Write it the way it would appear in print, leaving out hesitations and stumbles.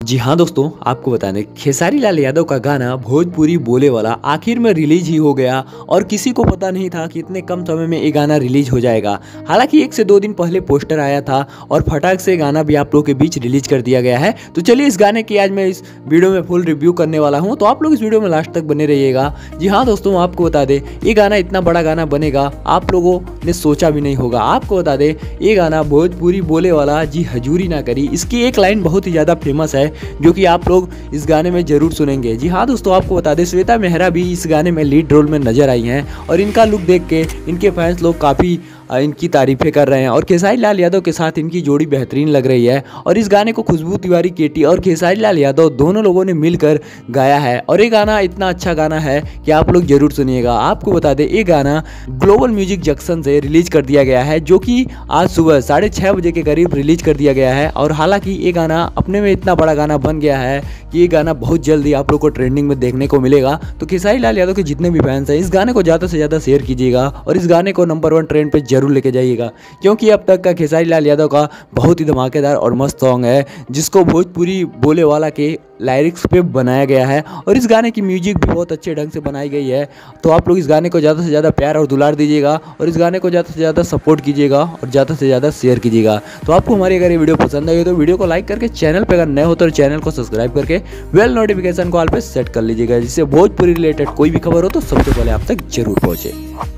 जी हाँ दोस्तों, आपको बता दें खेसारी लाल यादव का गाना भोजपुरी बोले वाला आखिर में रिलीज ही हो गया और किसी को पता नहीं था कि इतने कम समय में ये गाना रिलीज हो जाएगा। हालांकि 1 से 2 दिन पहले पोस्टर आया था और फटाक से गाना भी आप लोगों के बीच रिलीज कर दिया गया है। तो चलिए इस गाने की आज मैं इस वीडियो में फुल रिव्यू करने वाला हूँ, तो आप लोग इस वीडियो में लास्ट तक बने रहिएगा। जी हाँ दोस्तों, आपको बता दें ये गाना इतना बड़ा गाना बनेगा आप लोगों ने सोचा भी नहीं होगा। आपको बता दें ये गाना भोजपुरी बोले वाला जी हजूरी ना करी, इसकी एक लाइन बहुत ही ज़्यादा फेमस है जो कि आप लोग इस गाने में जरूर सुनेंगे। जी हाँ दोस्तों, आपको बता दें श्वेता मेहरा भी इस गाने में लीड रोल में नजर आई हैं और इनका लुक देख के इनके फैंस लोग काफ़ी इनकी तारीफें कर रहे हैं और खेसारी लाल यादव के साथ इनकी जोड़ी बेहतरीन लग रही है। और इस गाने को खुशबू तिवारी केटी और खेसारी लाल यादव दोनों लोगों ने मिलकर गाया है और ये गाना इतना अच्छा गाना है कि आप लोग जरूर सुनिएगा। आपको बता दें ये गाना ग्लोबल म्यूजिक जंक्शन से रिलीज कर दिया गया है जो कि आज सुबह 6:30 बजे के करीब रिलीज कर दिया गया है। और हालांकि ये गाना अपने में इतना बड़ा गाना बन गया है कि ये गाना बहुत जल्दी आप लोग को ट्रेंडिंग में देखने को मिलेगा। तो खेसारी लाल यादव के जितने भी फैंस हैं इस गाने को ज़्यादा से ज़्यादा शेयर कीजिएगा और इस गाने को नंबर 1 ट्रेंड पे जरूर लेके जाइएगा, क्योंकि अब तक का खेसारी लाल यादव का बहुत ही धमाकेदार और मस्त सॉन्ग है जिसको भोजपुरी बोले वाला के लाइरिक्स पे बनाया गया है और इस गाने की म्यूजिक भी बहुत अच्छे ढंग से बनाई गई है। तो आप लोग इस गाने को ज़्यादा से ज़्यादा प्यार और दुलार दीजिएगा और इस गाने को ज़्यादा से ज़्यादा सपोर्ट कीजिएगा और ज़्यादा से ज़्यादा शेयर कीजिएगा। तो आपको हमारी अगर ये वीडियो पसंद आई हो तो वीडियो को लाइक करके चैनल पर अगर नए हो तो चैनल को सब्सक्राइब करके बेल नोटिफिकेशन को ऑल पे सेट कर लीजिएगा, जिससे भोजपुरी रिलेटेड कोई भी खबर हो तो सबसे पहले आप तक जरूर पहुँचे।